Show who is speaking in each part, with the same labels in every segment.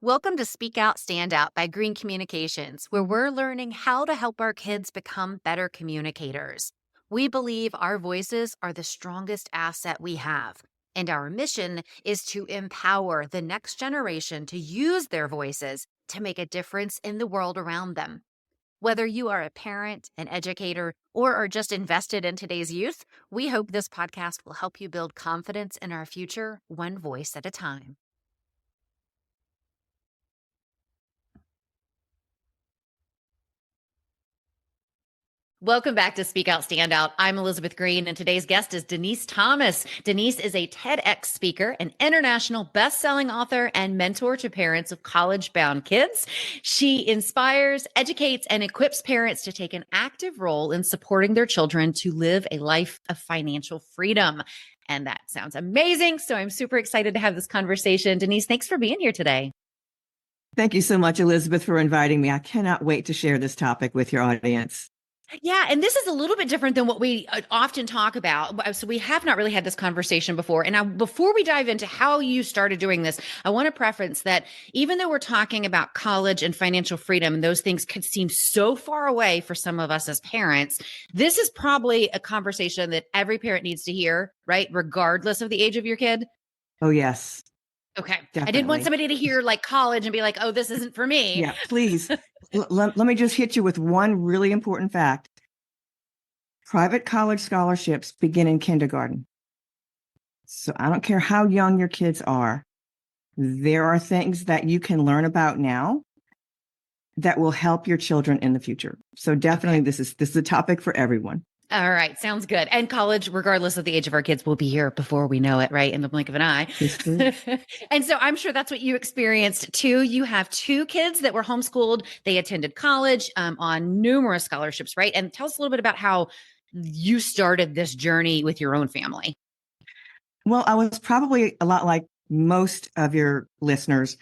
Speaker 1: Welcome to Speak Out, Stand Out by Green Communications, where we're learning how to help our kids become better communicators. We believe our voices are the strongest asset we have, and our mission is to empower the next generation to use their voices to make a difference in the world around them. Whether you are a parent, an educator, or are just invested in today's youth, we hope this podcast will help you build confidence in our future, one voice at a time. Welcome back to Speak Out, Stand Out. I'm Elizabeth Green, and today's guest is Denise Thomas. Denise is a TEDx speaker, an international best-selling author, and mentor to parents of college-bound kids. She inspires, educates, and equips parents to take an active role in supporting their children to live a life of financial freedom. And that sounds amazing. So I'm super excited to have this conversation. Denise, thanks for being here today.
Speaker 2: Thank you so much, Elizabeth, for inviting me. I cannot wait to share this topic with your audience.
Speaker 1: Yeah. And this is a little bit different than what we often talk about. So we have not really had this conversation before. And before we dive into how you started doing this, I want to preference that even though we're talking about college and financial freedom, and those things could seem so far away for some of us as parents, this is probably a conversation that every parent needs to hear, right? Regardless of the age of your kid.
Speaker 2: Oh, yes.
Speaker 1: Okay.
Speaker 2: Definitely.
Speaker 1: I didn't want somebody to hear like college and be like, oh, this isn't for me.
Speaker 2: Yeah, please. Let me just hit you with one really important fact. Private college scholarships begin in kindergarten. So I don't care how young your kids are. There are things that you can learn about now that will help your children in the future. So definitely this is a topic for everyone.
Speaker 1: All right. Sounds good. And college, regardless of the age of our kids, will be here before we know it, right? In the blink of an eye. And so I'm sure that's what you experienced too. You have two kids that were homeschooled. They attended college on numerous scholarships, right? And tell us a little bit about how you started this journey with your own family.
Speaker 2: Well, I was probably a lot like most of your listeners.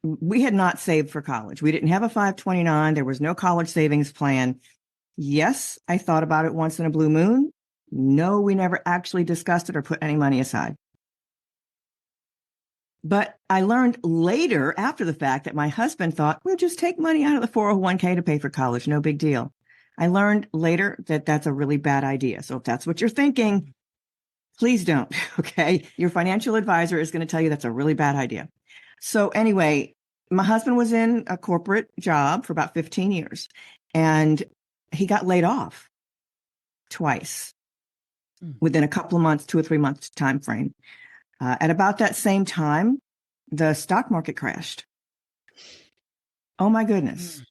Speaker 2: We had not saved for college. We didn't have a 529. There was no college savings plan. Yes, I thought about it once in a blue moon. No, we never actually discussed it or put any money aside. But I learned later after the fact that my husband thought, we'll just take money out of the 401k to pay for college. No big deal. I learned later that that's a really bad idea. So if that's what you're thinking, please don't. Okay. Your financial advisor is going to tell you that's a really bad idea. So anyway, my husband was in a corporate job for about 15 years and he got laid off twice within a couple of months, 2 or 3 months time frame. At about that same time, the stock market crashed. Oh my goodness.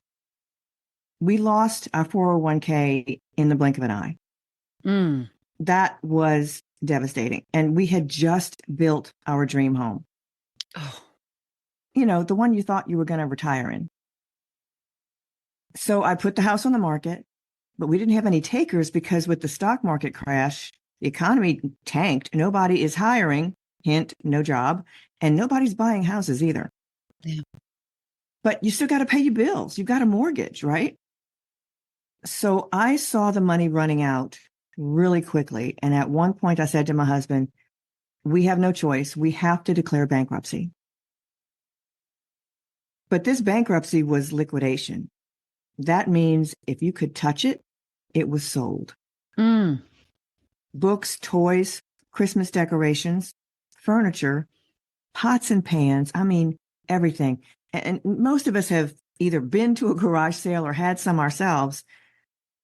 Speaker 2: We lost our 401k in the blink of an eye. That was devastating. And we had just built our dream home.
Speaker 1: Oh.
Speaker 2: You know, the one you thought you were going to retire in. So I put the house on the market, but we didn't have any takers because with the stock market crash, the economy tanked. Nobody is hiring, hint, no job, and nobody's buying houses either.
Speaker 1: Yeah.
Speaker 2: But you still got to pay your bills. You've got a mortgage, right? So I saw the money running out really quickly. And at one point I said to my husband, we have no choice. We have to declare bankruptcy. But this bankruptcy was liquidation. That means if you could touch it, it was sold. Books, toys, Christmas decorations, furniture, pots and pans. I mean, everything. And most of us have either been to a garage sale or had some ourselves.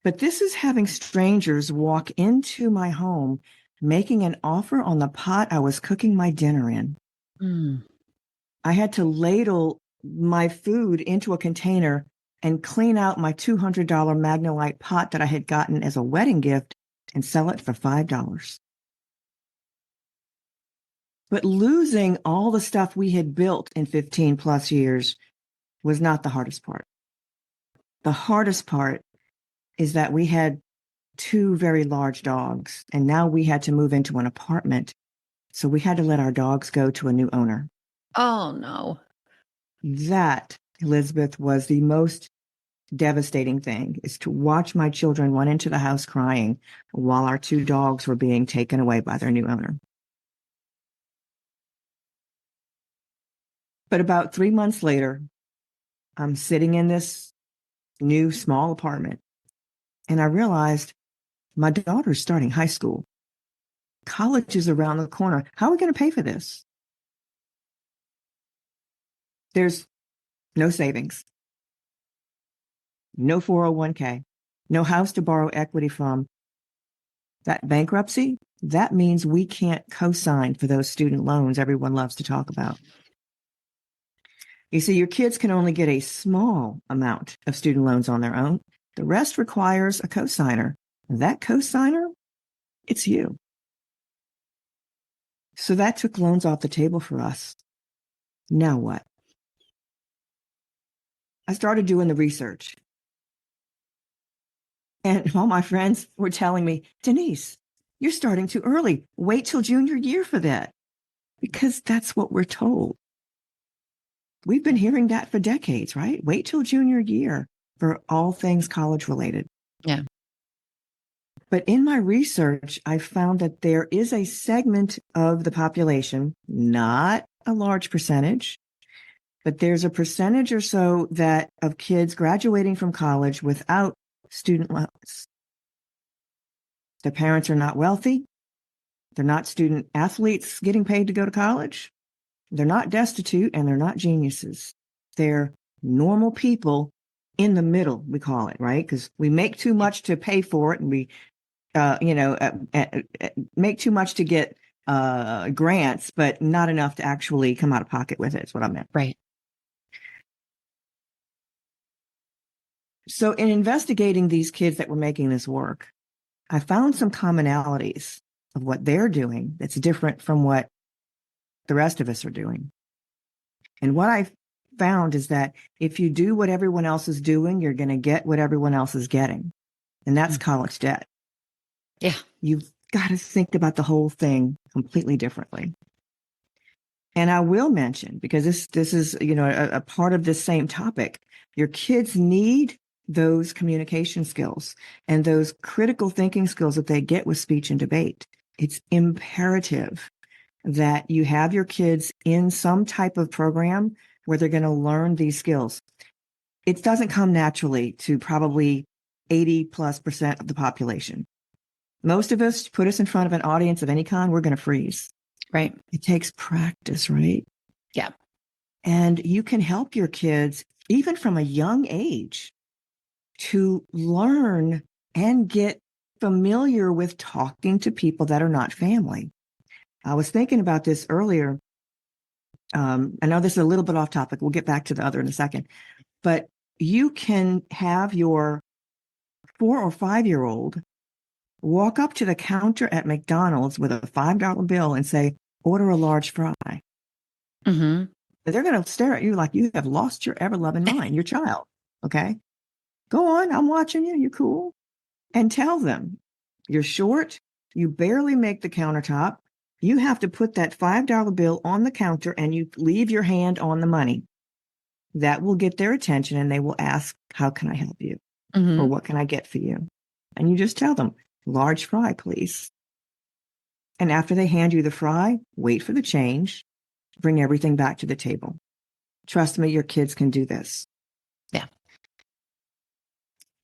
Speaker 2: But this is having strangers walk into my home, making an offer on the pot I was cooking my dinner in. I had to ladle my food into a container and clean out my $200 Magnolite pot that I had gotten as a wedding gift and sell it for $5. But losing all the stuff we had built in 15 plus years was not the hardest part. The hardest part is that we had 2 very large dogs, and now we had to move into an apartment. So we had to let our dogs go to a new owner.
Speaker 1: Oh, no.
Speaker 2: That, Elizabeth, was the most devastating thing, is to watch my children run into the house crying while our 2 dogs were being taken away by their new owner. But about 3 months later, I'm sitting in this new small apartment, and I realized my daughter's starting high school. College is around the corner. How are we going to pay for this? There's no savings, no 401k, no house to borrow equity from. That bankruptcy, that means we can't co-sign for those student loans everyone loves to talk about. You see, your kids can only get a small amount of student loans on their own. The rest requires a co-signer. That co-signer, it's you. So that took loans off the table for us. Now what? I started doing the research. And all my friends were telling me, Denise, you're starting too early. Wait till junior year for that. Because that's what we're told. We've been hearing that for decades, right? Wait till junior year for all things college related.
Speaker 1: Yeah.
Speaker 2: But in my research, I found that there is a segment of the population, not a large percentage, but there's a percentage or so that of kids graduating from college without student loans. Their parents are not wealthy. They're not student athletes getting paid to go to college. They're not destitute, and they're not geniuses. They're normal people in the middle, we call it, right? Because we make too much to pay for it, and we, make too much to get grants, but not enough to actually come out of pocket with it, is what I meant.
Speaker 1: Right.
Speaker 2: So in investigating these kids that were making this work, I found some commonalities of what they're doing that's different from what the rest of us are doing. And what I found is that if you do what everyone else is doing, you're going to get what everyone else is getting. And that's college debt.
Speaker 1: Yeah.
Speaker 2: You've got to think about the whole thing completely differently. And I will mention, because this is, a part of this same topic, your kids need those communication skills and those critical thinking skills that they get with speech and debate. It's imperative that you have your kids in some type of program where they're going to learn these skills. It doesn't come naturally to probably 80+% of the population. Most of us, put us in front of an audience of any kind, we're going to freeze.
Speaker 1: Right.
Speaker 2: It takes practice, right?
Speaker 1: Yeah.
Speaker 2: And you can help your kids, even from a young age, to learn and get familiar with talking to people that are not family. I was thinking about this earlier. I know this is a little bit off topic. We'll get back to the other in a second. But you can have your 4 or 5-year-old walk up to the counter at McDonald's with a $5 bill and say, order a large fry.
Speaker 1: Mm-hmm.
Speaker 2: They're going to stare at you like you have lost your ever-loving mind, your child. Okay? Go on. I'm watching you. You're cool. And tell them you're short. You barely make the countertop. You have to put that $5 bill on the counter and you leave your hand on the money. That will get their attention and they will ask, how can I help you?
Speaker 1: Mm-hmm.
Speaker 2: Or what can I get for you? And you just tell them, large fry, please. And after they hand you the fry, wait for the change, bring everything back to the table. Trust me, your kids can do this.
Speaker 1: Yeah.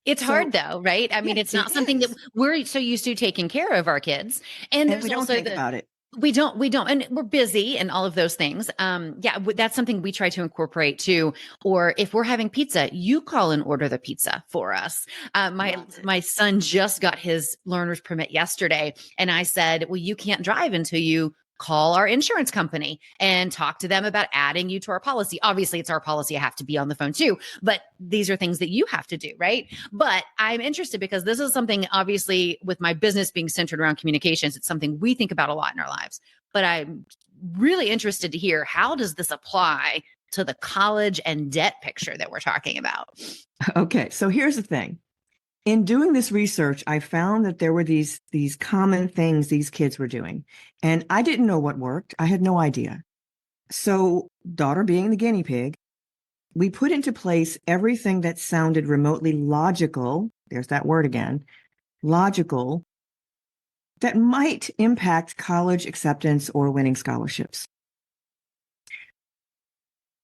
Speaker 1: It's hard though, right? I mean, it's not something that we're so used to taking care of our kids. And there's
Speaker 2: we don't
Speaker 1: also
Speaker 2: think about it.
Speaker 1: We don't. And we're busy and all of those things. That's something we try to incorporate too. Or if we're having pizza, you call and order the pizza for us. My son just got his learner's permit yesterday. And I said, well, you can't drive until you call our insurance company and talk to them about adding you to our policy. Obviously, it's our policy. I have to be on the phone too, but these are things that you have to do, right? But I'm interested because this is something, obviously, with my business being centered around communications, it's something we think about a lot in our lives. But I'm really interested to hear, how does this apply to the college and debt picture that we're talking about?
Speaker 2: Okay, so here's the thing. In doing this research, I found that there were these common things these kids were doing, and I didn't know what worked. I had no idea. So, daughter being the guinea pig, we put into place everything that sounded remotely logical. There's that word again, logical, that might impact college acceptance or winning scholarships.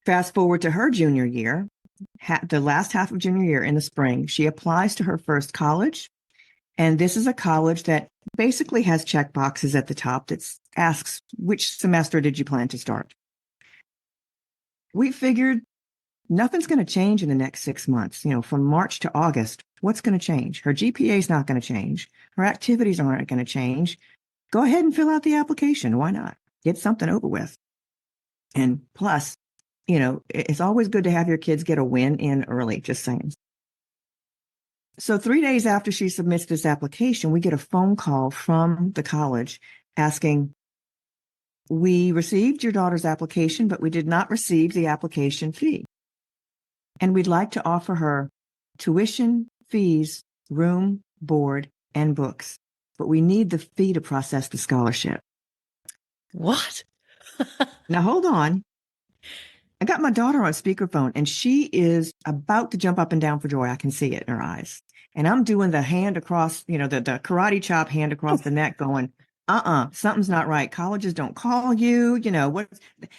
Speaker 2: Fast forward to her junior year, the last half of junior year in the spring, she applies to her first college. And this is a college that basically has check boxes at the top that asks, which semester did you plan to start? We figured nothing's going to change in the next 6 months. From March to August, what's going to change? Her GPA is not going to change. Her activities aren't going to change. Go ahead and fill out the application. Why not? Get something over with. And plus, it's always good to have your kids get a win in early, just saying. So 3 days after she submits this application, we get a phone call from the college asking, we received your daughter's application, but we did not receive the application fee. And we'd like to offer her tuition, fees, room, board, and books. But we need the fee to process the scholarship.
Speaker 3: What?
Speaker 2: Now, hold on. I got my daughter on speakerphone, and she is about to jump up and down for joy. I can see it in her eyes. And I'm doing the hand across, the karate chop hand across the neck going, something's not right. Colleges don't call you.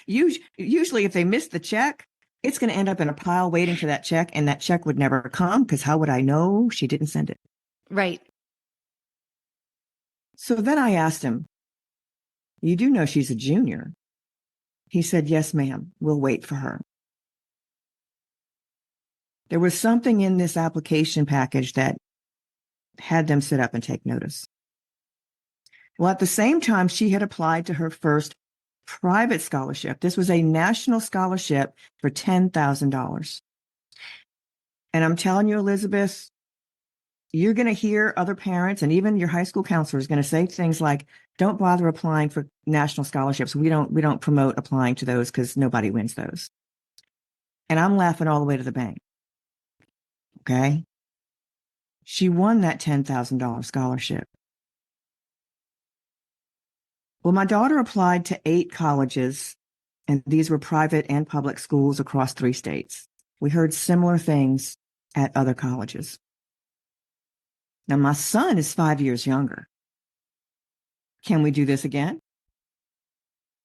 Speaker 2: Usually if they miss the check, it's going to end up in a pile waiting for that check, and that check would never come because how would I know she didn't send it?
Speaker 3: Right.
Speaker 2: So then I asked him, you do know she's a junior? He said, yes, ma'am. We'll wait for her. There was something in this application package that had them sit up and take notice. Well, at the same time, she had applied to her first private scholarship. This was a national scholarship for $10,000. And I'm telling you, Elizabeth, you're going to hear other parents and even your high school counselor is going to say things like, don't bother applying for national scholarships. We don't promote applying to those because nobody wins those. And I'm laughing all the way to the bank. Okay. She won that $10,000 scholarship. Well, my daughter applied to 8 colleges, and these were private and public schools across 3 states. We heard similar things at other colleges. Now, my son is 5 years younger. Can we do this again?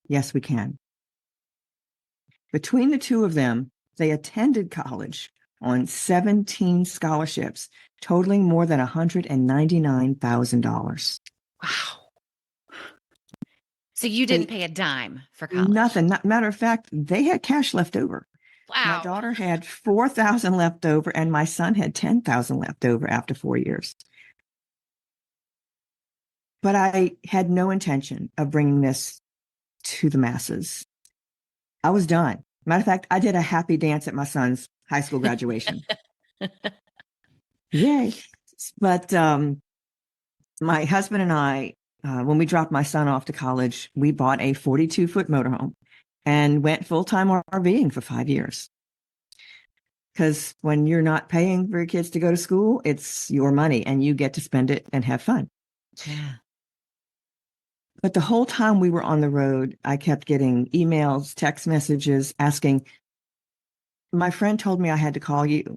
Speaker 2: Yes, we can. Between the two of them, they attended college on 17 scholarships, totaling more than $199,000.
Speaker 3: Wow. So you didn't pay a dime for college?
Speaker 2: Nothing. Matter of fact, they had cash left over.
Speaker 3: Wow.
Speaker 2: My daughter had $4,000 left over, and my son had $10,000 left over after 4 years. But I had no intention of bringing this to the masses. I was done. Matter of fact, I did a happy dance at my son's high school graduation. Yay. But my husband and I, when we dropped my son off to college, we bought a 42-foot motorhome and went full-time RVing for 5 years. Because when you're not paying for your kids to go to school, it's your money and you get to spend it and have fun.
Speaker 3: Yeah.
Speaker 2: But the whole time we were on the road, I kept getting emails, text messages asking, my friend told me I had to call you.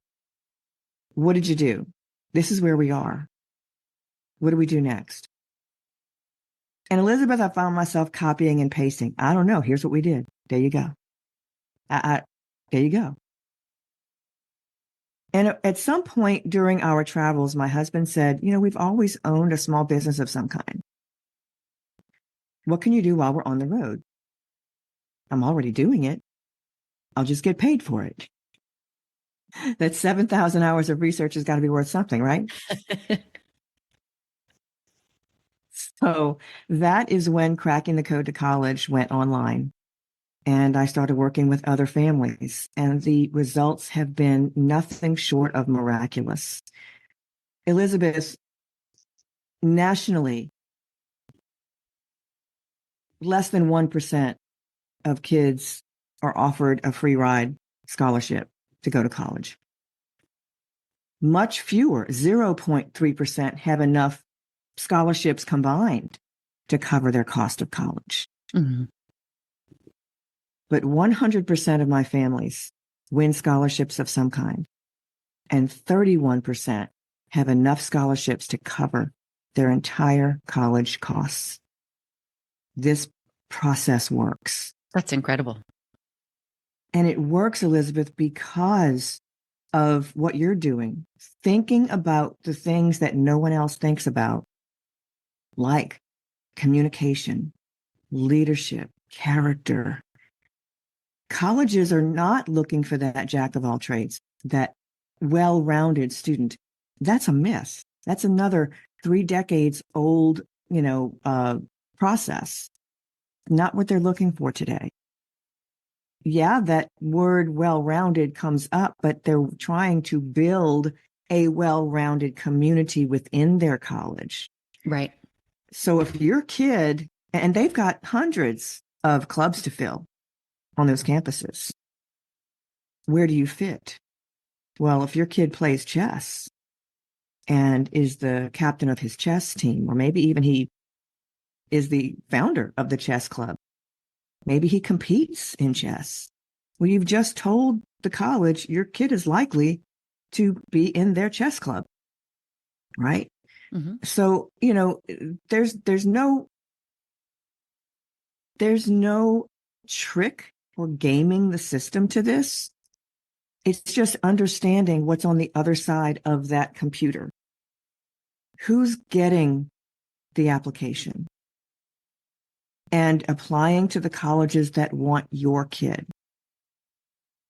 Speaker 2: What did you do? This is where we are. What do we do next? And Elizabeth, I found myself copying and pasting. I don't know. Here's what we did. There you go. There you go. And at some point during our travels, my husband said, we've always owned a small business of some kind. What can you do while we're on the road? I'm already doing it. I'll just get paid for it. That 7,000 hours of research has got to be worth something, right? So that is when Cracking the Code to College went online. And I started working with other families. And the results have been nothing short of miraculous. Elizabeth, nationally, less than 1% of kids are offered a free ride scholarship to go to college. Much fewer, 0.3%, have enough scholarships combined to cover their cost of college.
Speaker 3: Mm-hmm.
Speaker 2: But 100% of my families win scholarships of some kind, and 31% have enough scholarships to cover their entire college costs. This process works.
Speaker 3: That's incredible.
Speaker 2: And it works, Elizabeth, because of what you're doing, thinking about the things that no one else thinks about, like communication, leadership, character. Colleges are not looking for that jack of all trades, that well-rounded student. That's a myth. That's another 3 decades old, process. Not what they're looking for today. Yeah, that word well-rounded comes up, but they're trying to build a well-rounded community within their college.
Speaker 3: Right.
Speaker 2: So if your kid, and they've got hundreds of clubs to fill on those campuses, where do you fit? Well, if your kid plays chess and is the captain of his chess team, or maybe even he is the founder of the chess club, maybe he competes in chess. Well, you've just told the college your kid is likely to be in their chess club, right?
Speaker 3: Mm-hmm.
Speaker 2: So, there's no trick or gaming the system to this. It's just understanding what's on the other side of that computer. Who's getting the application and applying to the colleges that want your kid?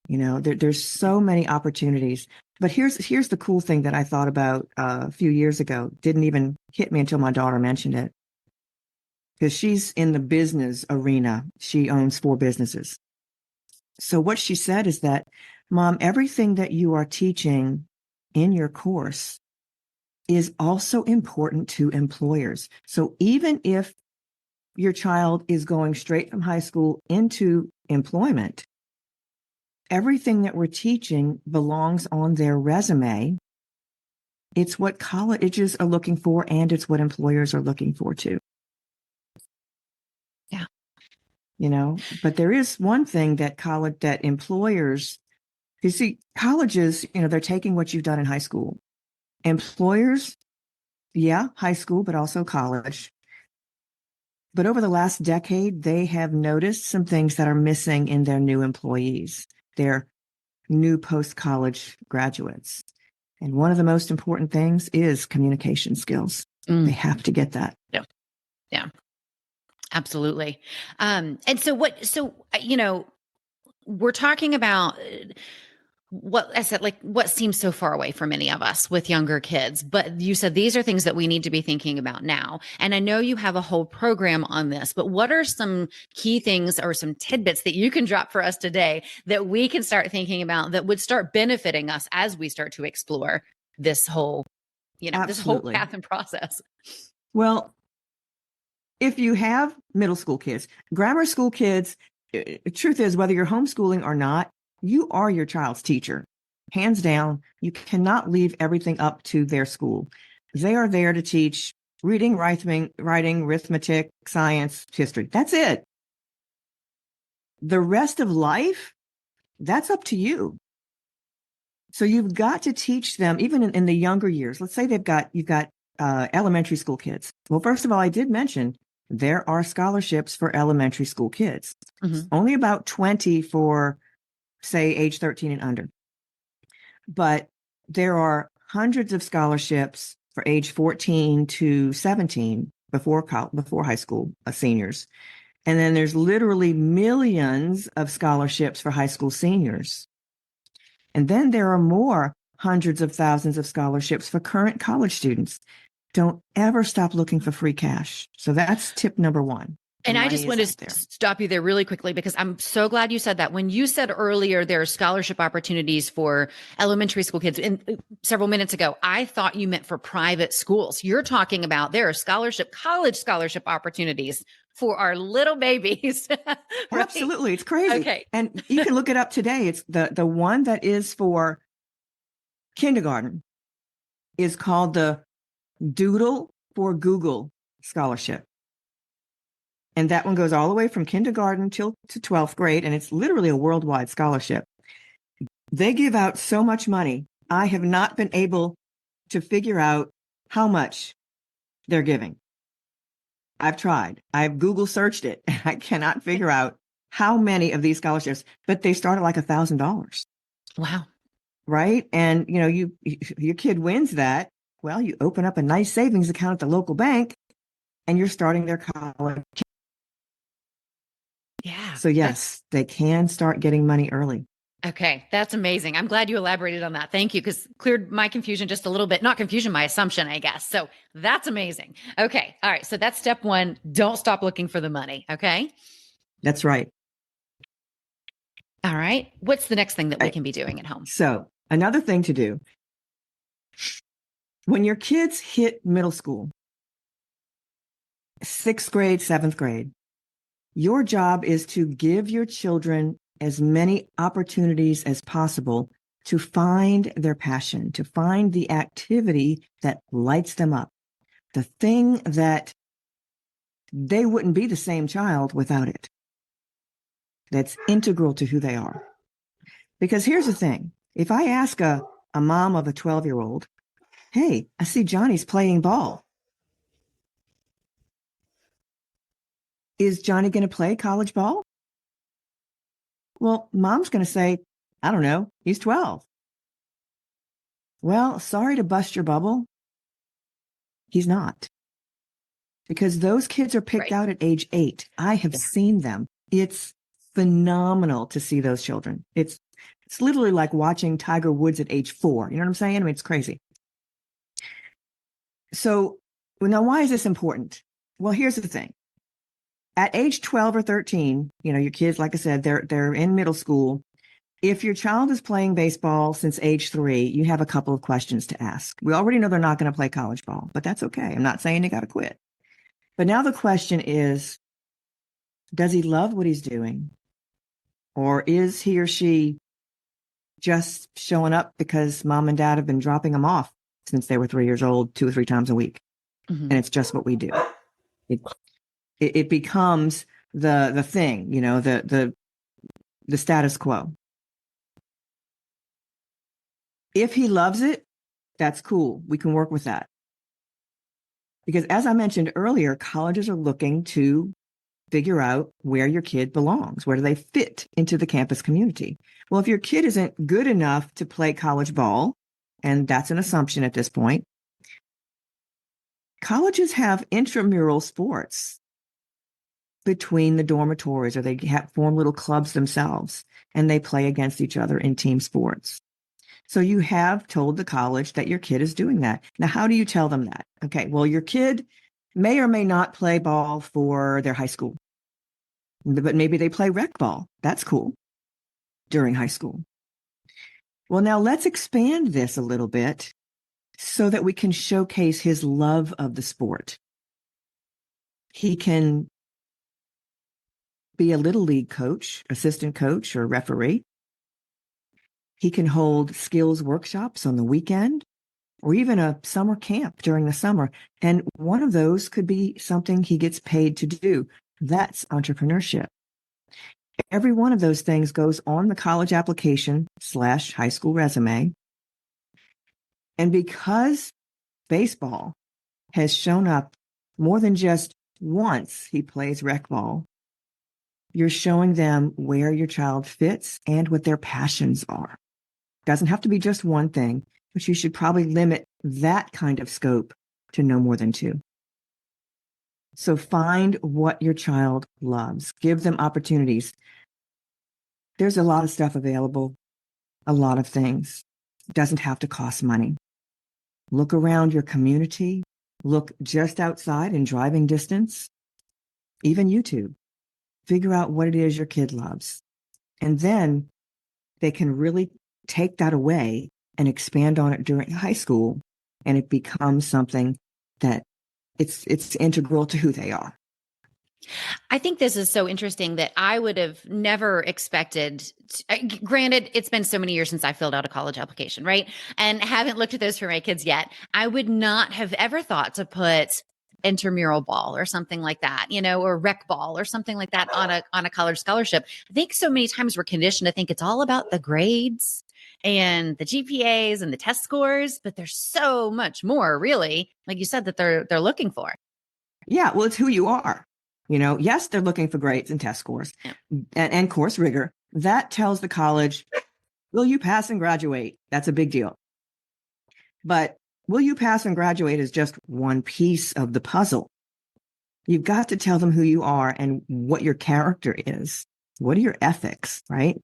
Speaker 2: There's so many opportunities. But here's the cool thing that I thought about a few years ago. Didn't even hit me until my daughter mentioned it. Because she's in the business arena. She owns 4 businesses. So what she said is that, Mom, everything that you are teaching in your course is also important to employers. So even if your child is going straight from high school into employment, everything that we're teaching belongs on their resume. It's what colleges are looking for, and it's what employers are looking for too.
Speaker 3: Yeah.
Speaker 2: But there is one thing that employers, you see, colleges, they're taking what you've done in high school. Employers, yeah, high school, but also college. But over the last decade, they have noticed some things that are missing in their new employees, their new post-college graduates. And one of the most important things is communication skills. They have to get that.
Speaker 3: Yeah. Yeah. Absolutely. And so we're talking about what I said, like what seems so far away for many of us with younger kids, but you said these are things that we need to be thinking about now. And I know you have a whole program on this, but what are some key things or some tidbits that you can drop for us today that we can start thinking about that would start benefiting us as we start to explore this whole, this whole
Speaker 2: Absolutely.
Speaker 3: path and process?
Speaker 2: Well, if you have middle school kids, grammar school kids, truth is, whether you're homeschooling or not, you are your child's teacher. Hands down, you cannot leave everything up to their school. They are there to teach reading, writing, arithmetic, science, history. That's it. The rest of life, that's up to you. So you've got to teach them, even in the younger years. Let's say you've got elementary school kids. Well, first of all, I did mention there are scholarships for elementary school kids.
Speaker 3: Mm-hmm.
Speaker 2: Only about 20 for, say, age 13 and under. But there are hundreds of scholarships for age 14 to 17 before high school seniors. And then there's literally millions of scholarships for high school seniors. And then there are more hundreds of thousands of scholarships for current college students. Don't ever stop looking for free cash. So that's tip number 1.
Speaker 3: And I just want to stop you there really quickly, because I'm so glad you said that. When you said earlier there are scholarship opportunities for elementary school kids, several minutes ago, I thought you meant for private schools. You're talking about there are college scholarship opportunities for our little babies. Right?
Speaker 2: Absolutely. It's crazy.
Speaker 3: Okay.
Speaker 2: And you can look it up today. It's the one that is for kindergarten is called the Doodle for Google Scholarship. And that one goes all the way from kindergarten to 12th grade. And it's literally a worldwide scholarship. They give out so much money. I have not been able to figure out how much they're giving. I've tried. I've Google searched it, and I cannot figure out how many of these scholarships, but they start at like $1,000.
Speaker 3: Wow.
Speaker 2: Right. And, your kid wins that. Well, you open up a nice savings account at the local bank and you're starting their college.
Speaker 3: Yeah.
Speaker 2: So yes, they can start getting money early.
Speaker 3: Okay, that's amazing. I'm glad you elaborated on that. Thank you, because cleared my confusion just a little bit. Not confusion, my assumption, I guess. So that's amazing. Okay, all right. So that's step one. Don't stop looking for the money. Okay.
Speaker 2: That's right.
Speaker 3: All right. What's the next thing that we
Speaker 2: Right.
Speaker 3: can be doing at home?
Speaker 2: So another thing to do when your kids hit middle school, 6th grade, 7th grade, your job is to give your children as many opportunities as possible to find their passion, to find the activity that lights them up, the thing that they wouldn't be the same child without it. That's integral to who they are. Because here's the thing. If I ask a mom of a 12-year-old, hey, I see Johnny's playing ball. Is Johnny going to play college ball? Well, mom's going to say, I don't know, he's 12. Well, sorry to bust your bubble. He's not. Because those kids are picked
Speaker 3: Right.
Speaker 2: out at age 8. I have seen them. It's phenomenal to see those children. It's literally like watching Tiger Woods at age 4. You know what I'm saying? I mean, it's crazy. So now why is this important? Well, here's the thing. At age 12 or 13, your kids, like I said, they're in middle school. If your child is playing baseball since age 3, you have a couple of questions to ask. We already know they're not going to play college ball, but that's okay. I'm not saying they got to quit. But now the question is, does he love what he's doing? Or is he or she just showing up because mom and dad have been dropping them off since they were 3 years old, 2 or 3 times a week?
Speaker 3: Mm-hmm.
Speaker 2: And it's just what we do. It becomes the thing, the status quo. If he loves it, that's cool. We can work with that. Because as I mentioned earlier, colleges are looking to figure out where your kid belongs. Where do they fit into the campus community? Well, if your kid isn't good enough to play college ball, and that's an assumption at this point, colleges have intramural sports between the dormitories, or they form little clubs themselves, and they play against each other in team sports. So you have told the college that your kid is doing that. Now, how do you tell them that? Okay, well, your kid may or may not play ball for their high school, but maybe they play rec ball. That's cool during high school. Well, now let's expand this a little bit so that we can showcase his love of the sport. He can be a little league coach, assistant coach, or referee. He can hold skills workshops on the weekend or even a summer camp during the summer. And one of those could be something he gets paid to do. That's entrepreneurship. Every one of those things goes on the college application / high school resume. And because baseball has shown up more than just once he plays rec ball, you're showing them where your child fits and what their passions are. Doesn't have to be just one thing, but you should probably limit that kind of scope to no more than 2. So find what your child loves. Give them opportunities. There's a lot of stuff available, a lot of things. It doesn't have to cost money. Look around your community. Look just outside in driving distance, even YouTube. Figure out what it is your kid loves. And then they can really take that away and expand on it during high school. And it becomes something that it's integral to who they are.
Speaker 3: I think this is so interesting that I would have never expected. Granted, it's been so many years since I filled out a college application, right? And haven't looked at those for my kids yet. I would not have ever thought to put intramural ball or something like that, or rec ball or something like that on a college scholarship. I think so many times we're conditioned to think it's all about the grades and the GPAs and the test scores, but there's so much more, really, like you said, that they're looking for.
Speaker 2: Yeah, well, it's who you are. Yes, they're looking for grades and test scores
Speaker 3: Yeah.
Speaker 2: and course rigor. That tells the college, will you pass and graduate? That's a big deal. But will you pass and graduate is just one piece of the puzzle. You've got to tell them who you are and what your character is. What are your ethics, right?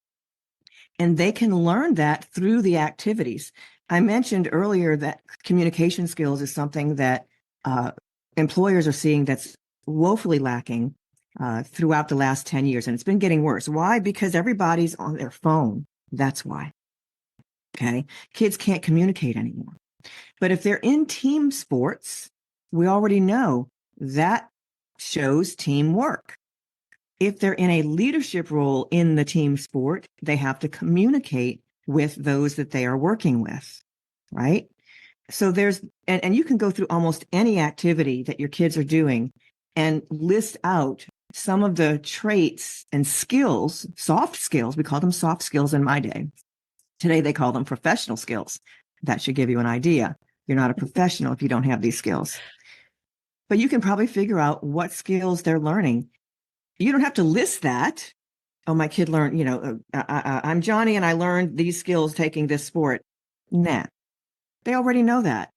Speaker 2: And they can learn that through the activities. I mentioned earlier that communication skills is something that employers are seeing that's woefully lacking throughout the last 10 years. And it's been getting worse. Why? Because everybody's on their phone. That's why. Okay. Kids can't communicate anymore. But if they're in team sports, we already know that shows teamwork. If they're in a leadership role in the team sport, they have to communicate with those that they are working with, right? So and you can go through almost any activity that your kids are doing and list out some of the traits and skills, soft skills. We call them soft skills in my day. Today, they call them professional skills. That should give you an idea. You're not a professional if you don't have these skills. But you can probably figure out what skills they're learning. You don't have to list that. Oh, my kid learned, I'm Johnny and I learned these skills taking this sport. Nah, they already know that.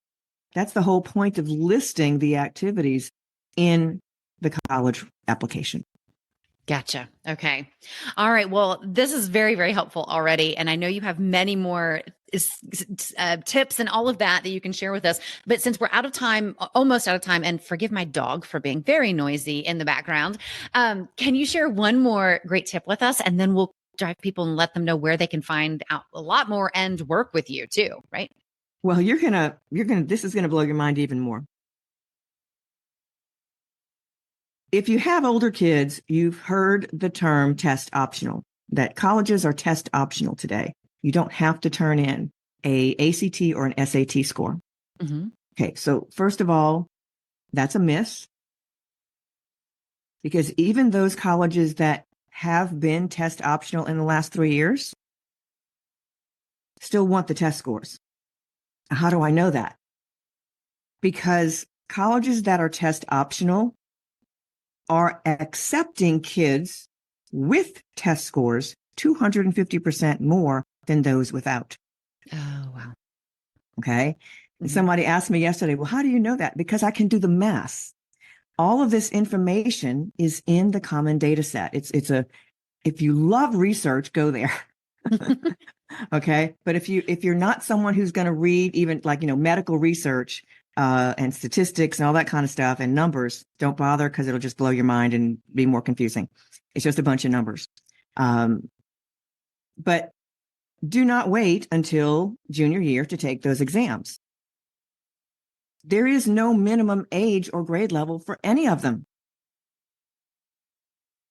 Speaker 2: That's the whole point of listing the activities in the college application.
Speaker 3: Gotcha. Okay. All right. Well, this is very, very helpful already. And I know you have many more tips and all of that you can share with us. But since we're out of time, almost out of time, and forgive my dog for being very noisy in the background, can you share one more great tip with us? And then we'll drive people and let them know where they can find out a lot more and work with you too, right?
Speaker 2: Well, this is going to blow your mind even more. If you have older kids, you've heard the term test optional, that colleges are test optional today. You don't have to turn in a ACT or an SAT score.
Speaker 3: Mm-hmm.
Speaker 2: Okay, so first of all, that's a miss. Because even those colleges that have been test optional in the last 3 years still want the test scores. How do I know that? Because colleges that are test optional are accepting kids with test scores 250% more than those without.
Speaker 3: Oh, wow.
Speaker 2: Okay.
Speaker 3: Mm-hmm.
Speaker 2: Somebody asked me yesterday, well, how do you know that? Because I can do the math. All of this information is in the common data set. If you love research, go there. Okay. But if you're not someone who's going to read even medical research, and statistics and all that kind of stuff and numbers, don't bother because it'll just blow your mind and be more confusing. It's just a bunch of numbers. But do not wait until junior year to take those exams. There is no minimum age or grade level for any of them.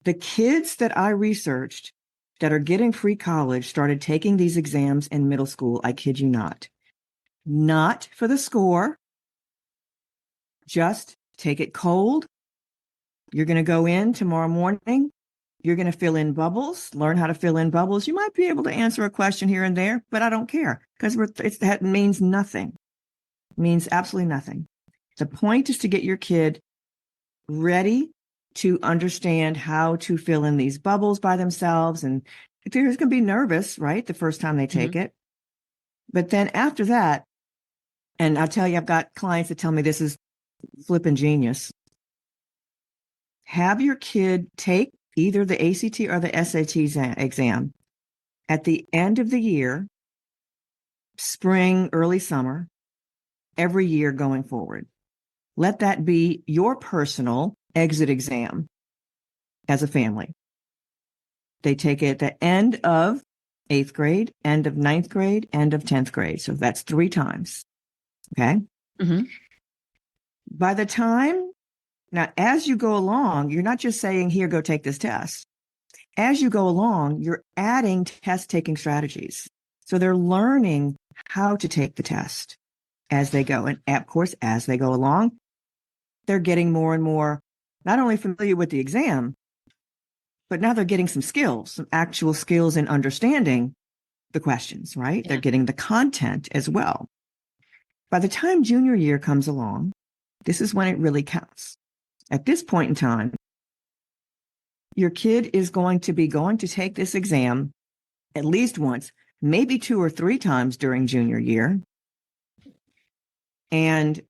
Speaker 2: The kids that I researched that are getting free college started taking these exams in middle school. I kid you not. Not for the score. Just take it cold. You're going to go in tomorrow morning. You're going to fill in bubbles, learn how to fill in bubbles. You might be able to answer a question here and there, but I don't care because that means nothing. It means absolutely nothing. The point is to get your kid ready to understand how to fill in these bubbles by themselves. And they're going to be nervous, right? The first time they take it. But then after that, and I'll tell you, I've got clients that tell me this is flipping genius. Have your kid take either the ACT or the SAT exam at the end of the year, spring, early summer, every year going forward. Let that be your personal exit exam as a family. They take it at the end of 8th grade, end of 9th grade, end of 10th grade. So that's 3 times. Okay.
Speaker 3: Mm-hmm.
Speaker 2: By the time, now, as you go along, you're not just saying, here, go take this test. As you go along, you're adding test taking strategies. So they're learning how to take the test as they go. And of course, as they go along, they're getting more and more, not only familiar with the exam, but now they're getting some skills, some actual skills in understanding the questions, right? Yeah. They're getting the content as well. By the time junior year comes along, this is when it really counts. At this point in time, Your kid is going to take this exam at least once, maybe 2 or 3 times during junior year. And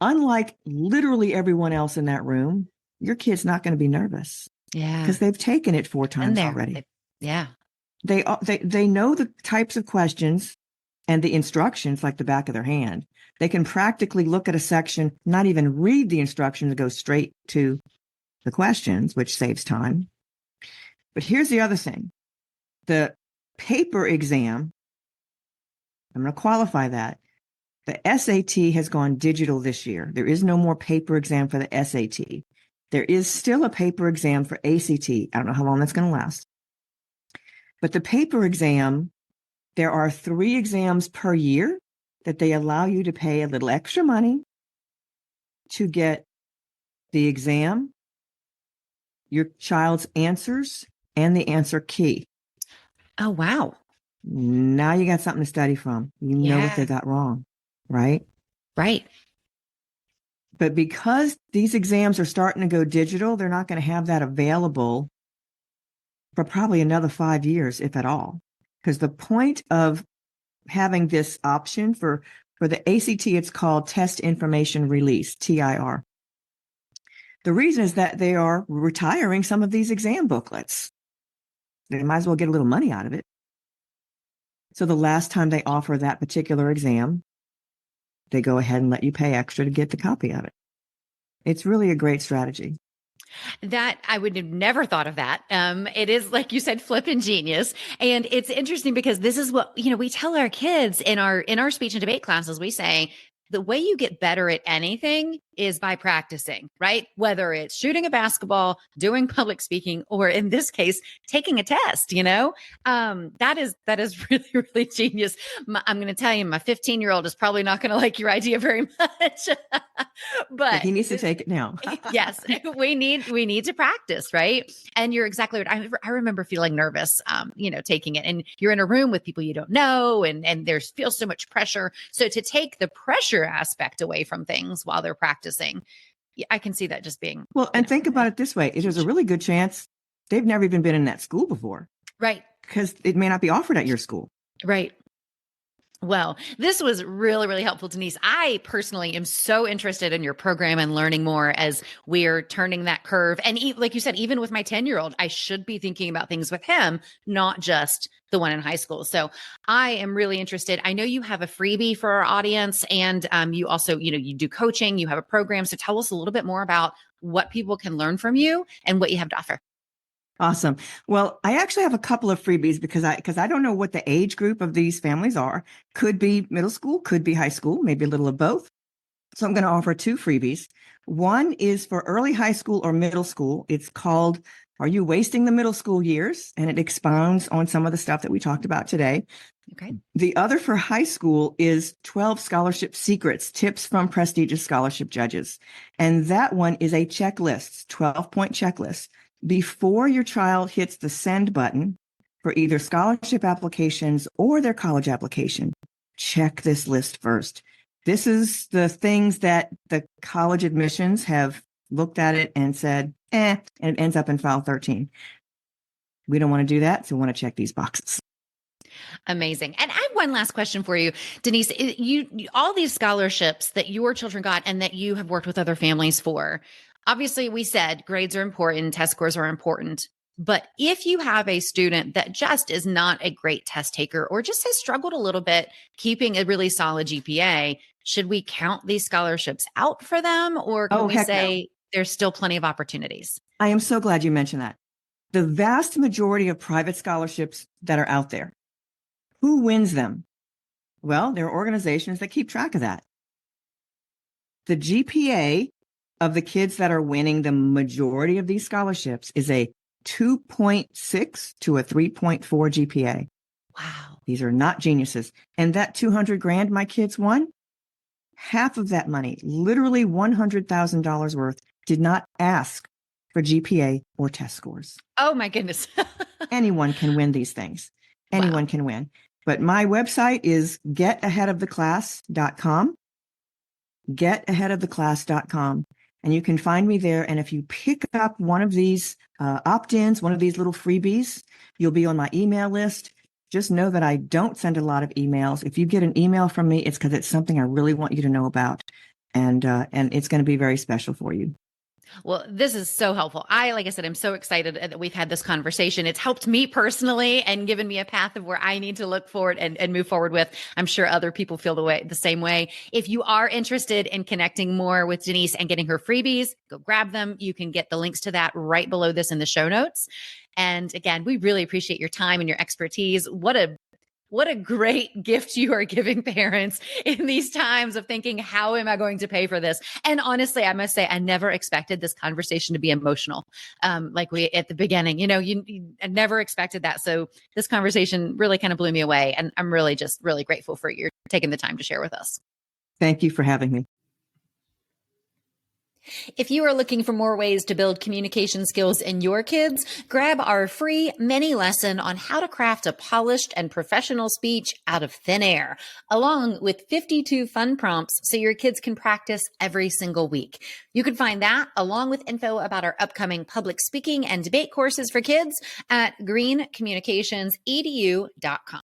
Speaker 2: unlike literally everyone else in that room, your kid's not going to be nervous.
Speaker 3: Yeah.
Speaker 2: Because they've taken it 4 times already.
Speaker 3: Yeah.
Speaker 2: They know the types of questions and the instructions like the back of their hand. They can practically look at a section, not even read the instructions, go straight to the questions, which saves time. But here's the other thing. The paper exam, I'm going to qualify that. The SAT has gone digital this year. There is no more paper exam for the SAT. There is still a paper exam for ACT. I don't know how long that's going to last. But the paper exam, there are 3 exams per year that they allow you to pay a little extra money to get the exam, your child's answers, and the answer key.
Speaker 3: Oh, wow.
Speaker 2: Now you got something to study from. You know what they got wrong, right?
Speaker 3: Right.
Speaker 2: But because these exams are starting to go digital, they're not going to have that available for probably another 5 years, if at all. Because the point of having this option for the ACT, it's called Test Information Release, TIR. The reason is that they are retiring some of these exam booklets. They might as well get a little money out of it. So the last time they offer that particular exam, they go ahead and let you pay extra to get the copy of it. It's really a great strategy.
Speaker 3: That I would have never thought of that. It is, like you said, flippin' genius. And it's interesting because this is what, we tell our kids in our speech and debate classes. We say, the way you get better at anything is by practicing, right? Whether it's shooting a basketball, doing public speaking, or in this case, taking a test, that is really, really genius. I'm going to tell you, my 15-year-old is probably not going to like your idea very much, but
Speaker 2: he needs to take it now.
Speaker 3: Yes, we need to practice, right? And you're exactly right. I remember feeling nervous, taking it, and you're in a room with people you don't know, and there's feels so much pressure. So to take the pressure aspect away from things while they're practicing, I can see that just being
Speaker 2: well. And think about it this way: there's a really good chance they've never even been in that school before,
Speaker 3: right?
Speaker 2: Because it may not be offered at your school,
Speaker 3: right? Well, this was really, really helpful, Denise. I personally am so interested in your program and learning more as we're turning that curve. And like you said, even with my 10-year-old, I should be thinking about things with him, not just the one in high school. So I am really interested. I know you have a freebie for our audience, and you also, you do coaching, you have a program. So tell us a little bit more about what people can learn from you and what you have to offer.
Speaker 2: Awesome. Well, I actually have a couple of freebies because I don't know what the age group of these families are. Could be middle school, could be high school, maybe a little of both. So I'm going to offer 2 freebies. One is for early high school or middle school. It's called Are You Wasting the Middle School Years? And it expounds on some of the stuff that we talked about today.
Speaker 3: Okay.
Speaker 2: The other for high school is 12 Scholarship Secrets, Tips from Prestigious Scholarship Judges. And that one is a checklist, 12-point checklist. Before your child hits the send button for either scholarship applications or their college application, check this list first. This is the things that the college admissions have looked at it and said, and it ends up in file 13. We don't want to do that, so we want to check these boxes.
Speaker 3: Amazing. And I have one last question for you, Denise. You all these scholarships that your children got and that you have worked with other families for, obviously we said grades are important, test scores are important. But if you have a student that just is not a great test taker or just has struggled a little bit keeping a really solid GPA, should we count these scholarships out for them, or can we say there's still plenty of opportunities?
Speaker 2: I am so glad you mentioned that. The vast majority of private scholarships that are out there, who wins them? Well, there are organizations that keep track of that. The GPA of the kids that are winning the majority of these scholarships is a 2.6 to a 3.4 GPA.
Speaker 3: Wow.
Speaker 2: These are not geniuses. And that $200,000 my kids won, half of that money, literally $100,000 worth, did not ask for GPA or test scores.
Speaker 3: Oh my goodness.
Speaker 2: Anyone can win these things. Anyone can win. But my website is getaheadoftheclass.com. Getaheadoftheclass.com. And you can find me there. And if you pick up one of these opt-ins, one of these little freebies, you'll be on my email list. Just know that I don't send a lot of emails. If you get an email from me, it's because it's something I really want you to know about. And it's going to be very special for you.
Speaker 3: Well, this is so helpful. Like I said, I'm so excited that we've had this conversation. It's helped me personally and given me a path of where I need to look forward and move forward with. I'm sure other people feel the same way. If you are interested in connecting more with Denise and getting her freebies, go grab them. You can get the links to that right below this in the show notes. And again, we really appreciate your time and your expertise. What a great gift you are giving parents in these times of thinking, how am I going to pay for this? And honestly, I must say, I never expected this conversation to be emotional. Like we at the beginning, I never expected that. So this conversation really kind of blew me away. And I'm really grateful for you taking the time to share with us.
Speaker 2: Thank you for having me.
Speaker 1: If you are looking for more ways to build communication skills in your kids, grab our free mini lesson on how to craft a polished and professional speech out of thin air, along with 52 fun prompts so your kids can practice every single week. You can find that along with info about our upcoming public speaking and debate courses for kids at greencommunicationsedu.com.